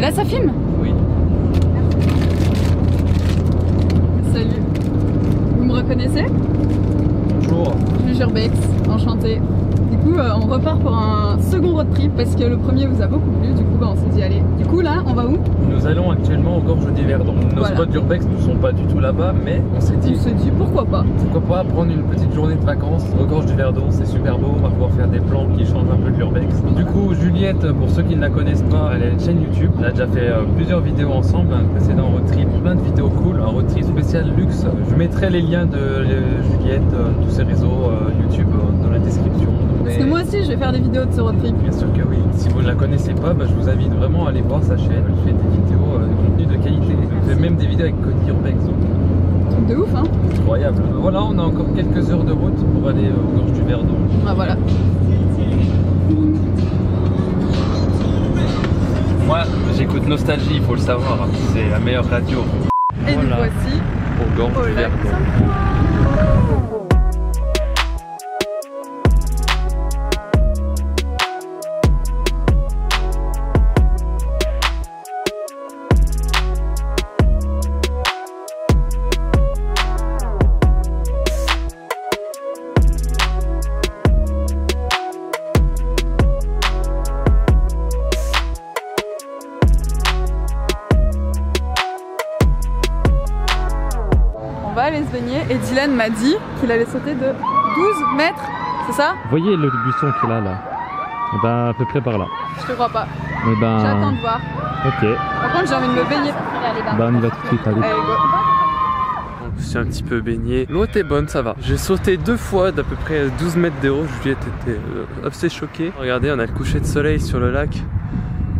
Là, ça filme? Oui. Salut. Vous me reconnaissez? Bonjour. Je suis Urbex, enchantée. Du coup, on repart pour un second road trip parce que le premier vous a beaucoup plu. Du coup, on s'est dit, allez. Du coup, là, on va où? Nous allons actuellement aux Gorges du Verdon. Nos Voilà. spots d'Urbex ne sont pas du tout là-bas, mais on s'est dit pourquoi pas. pourquoi pas prendre une petite journée de vacances aux Gorges du Verdon. C'est super beau, on va pouvoir faire des plans qui changent un peu de l'Urbex. Du coup, Juliette, pour ceux qui ne la connaissent pas, elle a une chaîne YouTube. On a déjà fait plusieurs vidéos ensemble, un précédent road trip, plein de vidéos cool, un road trip spécial luxe. Je mettrai les liens de Juliette, tous ses réseaux YouTube dans la description. Parce que moi aussi, je vais faire des vidéos de ce road trip. Bien sûr que oui. Si vous ne la connaissez pas, je vous invite vraiment à aller voir sa chaîne. Elle fait des vidéos de contenu de qualité. Elle fait même des vidéos avec Cody Urbex. Truc de ouf, hein. Incroyable. Voilà, on a encore quelques heures de route pour aller aux Gorges du Verdon. Ah voilà. Moi, j'écoute Nostalgie, il faut le savoir. C'est la meilleure radio. Et Voilà. nous voici Aux Gorges au du lac Verdon. Saint-Croix. On va aller se baigner et Dylan m'a dit qu'il allait sauter de 12 mètres, c'est ça? Vous voyez le buisson qu'il a là? Et ben à peu près par là. Je te crois pas. Et ben... J'attends de voir. Ok. Par contre, j'ai envie de me baigner. Bah on y va tout de suite, allez. Allez, go. Je me suis un petit peu baigné. L'eau était bonne, ça va. J'ai sauté 2 fois d'à peu près 12 mètres de haut. Juliette était assez choquée. Regardez, on a le coucher de soleil sur le lac.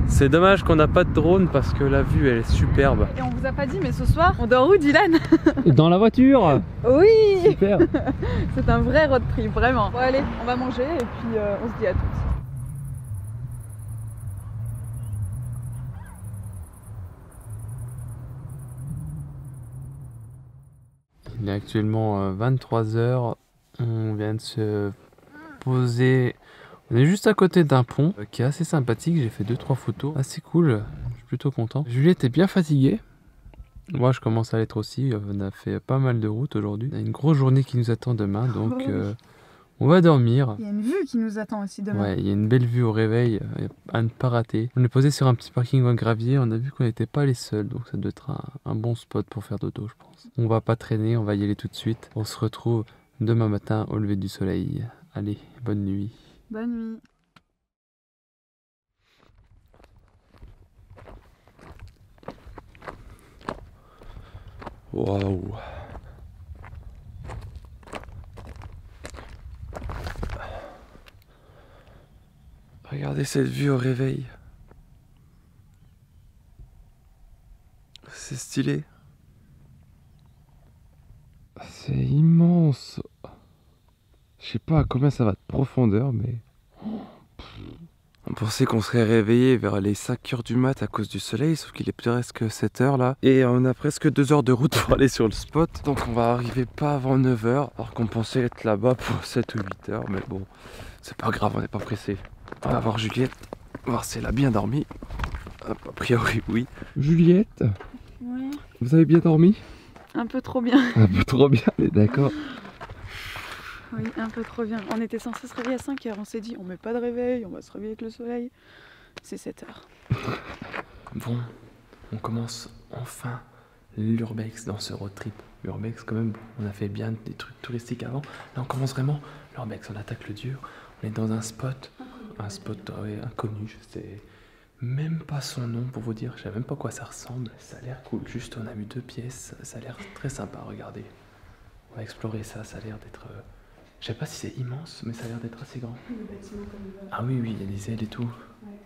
C'est dommage qu'on n'a pas de drone parce que la vue elle est superbe. Et on vous a pas dit, mais ce soir, on dort où, Dylan? Dans la voiture. Oui. Super. C'est un vrai road trip, vraiment. Bon allez, on va manger et puis on se dit à toutes. Il est actuellement 23 h. On vient de se poser. On est juste à côté d'un pont qui est assez sympathique. J'ai fait 2-3 photos. Assez cool. Je suis plutôt content. Juliette est bien fatiguée. Moi, je commence à l'être aussi. On a fait pas mal de route aujourd'hui. On a une grosse journée qui nous attend demain. Donc, on va dormir. Il y a une vue qui nous attend aussi demain. Ouais, il y a une belle vue au réveil à ne pas rater. On est posé sur un petit parking en gravier. On a vu qu'on n'était pas les seuls. Donc, ça doit être un bon spot pour faire dodo, je pense. On va pas traîner. On va y aller tout de suite. On se retrouve demain matin au lever du soleil. Allez, bonne nuit. Bonne nuit. Waouh. Regardez cette vue au réveil. C'est stylé. C'est immense. Je sais pas à combien ça va de profondeur, mais... On pensait qu'on serait réveillé vers les 5 h du mat à cause du soleil, sauf qu'il est presque 7 h là. Et on a presque 2 heures de route pour aller sur le spot. Donc on va arriver pas avant 9 h, alors qu'on pensait être là-bas pour 7 ou 8 h. Mais bon, c'est pas grave, on n'est pas pressé. On va voir Juliette, voir si elle a bien dormi. Hop, a priori oui. Juliette, Oui. vous avez bien dormi? Un peu trop bien. Un peu trop bien, mais d'accord. Oui, un peu trop bien. On était censé se réveiller à 5 h. On s'est dit, on met pas de réveil, on va se réveiller avec le soleil. C'est 7 h. Bon, on commence enfin l'Urbex dans ce road trip. L'Urbex quand même, on a fait bien des trucs touristiques avant. Là on commence vraiment l'Urbex, on attaque le dur. On est dans un spot inconnu, je sais même pas son nom pour vous dire, je sais même pas à quoi ça ressemble. Ça a l'air cool, juste on a vu 2 pièces, ça a l'air très sympa, regardez. On va explorer ça, ça a l'air d'être... Je sais pas si c'est immense, mais ça a l'air d'être assez grand. Ah oui, oui, il y a des ailes et tout. Ouais.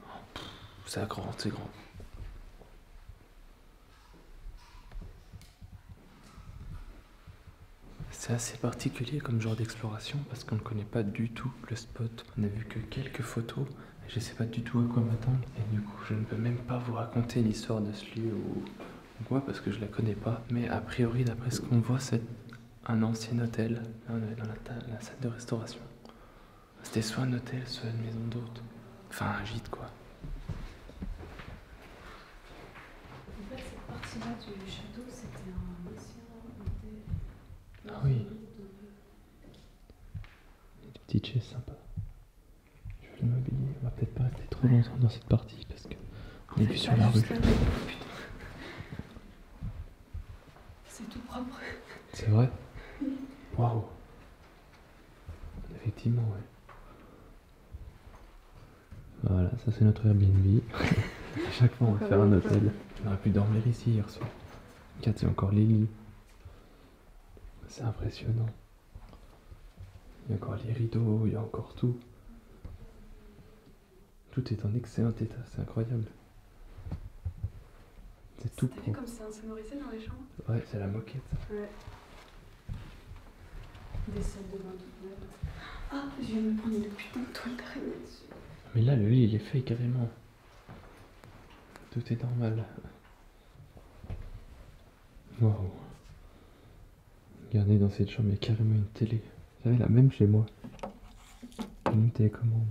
C'est grand, c'est grand. C'est assez particulier comme genre d'exploration parce qu'on ne connaît pas du tout le spot. On a vu que quelques photos et je sais pas du tout à quoi m'attendre. Et du coup, je ne peux même pas vous raconter l'histoire de ce lieu ou quoi parce que je la connais pas. Mais a priori, d'après ce qu'on voit, c'est un ancien hôtel. Là, on est dans la salle de restauration. C'était soit un hôtel, soit une maison d'hôte. Enfin, un gîte, quoi. là du château, c'était un ancien hôtel. Ah oui. Des petites chaises sympas. Je vais le mobilier. On va peut-être pas rester trop longtemps dans cette partie parce que on est vu sur la rue. C'est tout propre. C'est vrai? Waouh! Effectivement, ouais. Voilà, ça c'est notre Airbnb. À chaque fois, on va faire un hôtel. On aurait pu dormir ici hier soir. Regarde, c'est encore les lits. C'est impressionnant. Il y a encore les rideaux, il y a encore tout. Tout est en excellent état, c'est incroyable. C'est tout T'as vu propre. comme c'est insonorisé dans les chambres? Ouais, c'est la moquette. Ouais. Des salles de bain toutes neuves. Ah, je viens de me prendre une putain de toile d'araignée dessus. Mais là, le lit, il est fait carrément. Tout est normal. Waouh. Regardez, dans cette chambre, il y a carrément une télé. Vous savez, la même chez moi. Une télécommande.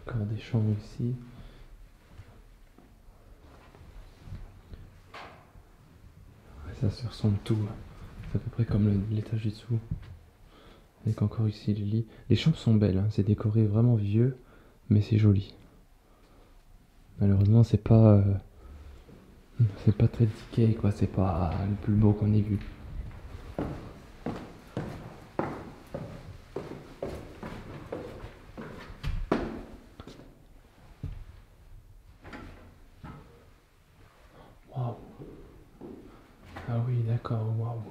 Encore des chambres ici. Ouais, ça se ressemble tout. C'est à peu près comme l'étage du dessous. Avec encore ici les lits. Les chambres sont belles, hein. C'est décoré vraiment vieux, mais c'est joli. Malheureusement, c'est pas très tiqué, quoi. C'est pas le plus beau qu'on ait vu. Waouh. Ah oui, d'accord, waouh.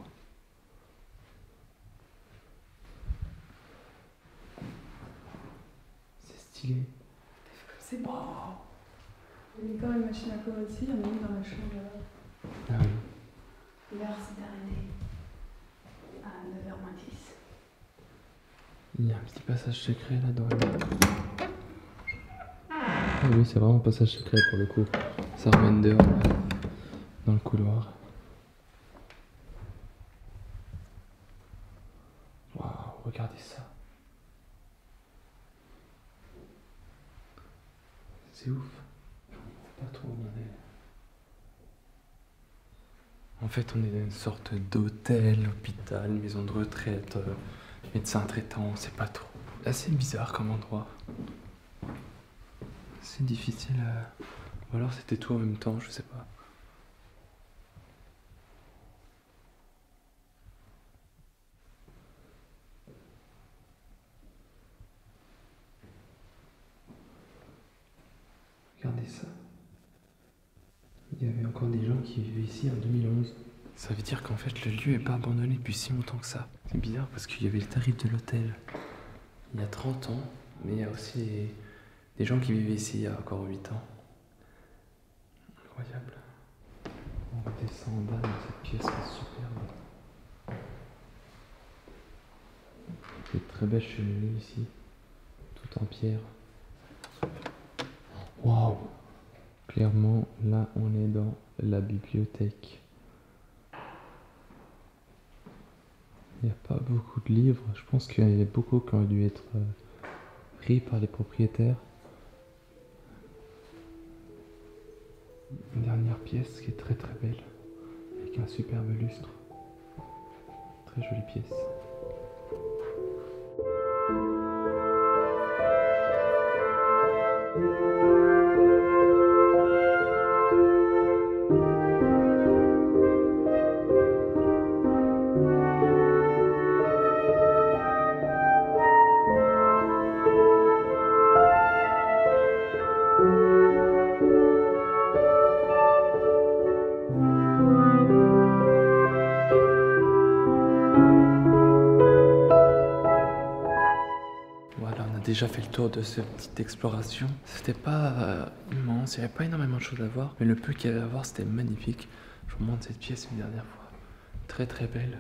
C'est stylé. C'est beau. Il y a encore une machine à coudre ici, il y en a une dans la chambre là. Ah oui. L'heure s'est arrêtée à 9h moins 10. Il y a un petit passage secret là-dedans. Ah oui, c'est vraiment un passage secret pour le coup. Ça ramène dehors, dans le couloir. Waouh, regardez ça. C'est ouf. Je comprends pas trop où on est. En fait, on est dans une sorte d'hôtel, hôpital, maison de retraite, médecin traitant, on sait pas trop. Assez bizarre comme endroit. C'est difficile à... Ou alors c'était tout en même temps, je sais pas. Regardez ça. Il y avait encore des gens qui vivaient ici en 2011. Ça veut dire qu'en fait le lieu est pas abandonné depuis si longtemps que ça. C'est bizarre parce qu'il y avait le tarif de l'hôtel il y a 30 ans, mais il y a aussi des gens qui vivaient ici il y a encore 8 ans. Incroyable. On redescend en bas dans cette pièce qui est superbe. C'est très belle cheminée ici, tout en pierre. Waouh! Clairement, là, on est dans la bibliothèque. Il n'y a pas beaucoup de livres. Je pense qu'il y en a beaucoup qui ont dû être pris par les propriétaires. Une dernière pièce qui est très très belle, avec un superbe lustre. Très jolie pièce. Voilà, on a déjà fait le tour de cette petite exploration. C'était pas immense, il n'y avait pas énormément de choses à voir, mais le peu qu'il y avait à voir, c'était magnifique. Je vous montre cette pièce une dernière fois. Très très belle.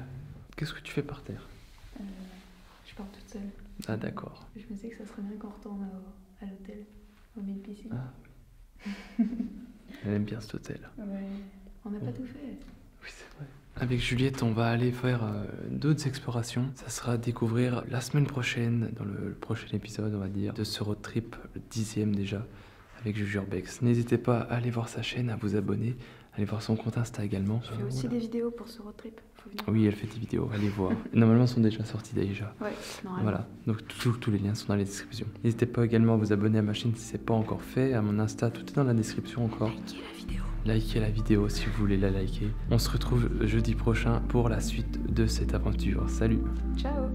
Qu'est-ce que tu fais par terre? Je pars toute seule. Ah d'accord. Je me dis que ça serait bien qu'on retourne à l'hôtel, au mille piscine. Ah. Elle aime bien cet hôtel. Ouais. On n'a pas tout fait. Oui, c'est vrai. Avec Juliette, on va aller faire d'autres explorations. Ça sera découvrir la semaine prochaine, dans le prochain épisode, on va dire, de ce road trip, le 10e déjà, avec Juju Urbex. N'hésitez pas à aller voir sa chaîne, à vous abonner, allez voir son compte Insta également. Je fais aussi des vidéos pour ce road trip. Faut venir. Oui, elle fait des vidéos, allez voir. Normalement, elles sont déjà sorties déjà. Ouais, normalement. Voilà, donc tous les liens sont dans la description. N'hésitez pas également à vous abonner à ma chaîne si ce n'est pas encore fait, à mon Insta, tout est dans la description encore. Likez la vidéo si vous voulez la liker. On se retrouve jeudi prochain pour la suite de cette aventure. Salut! Ciao.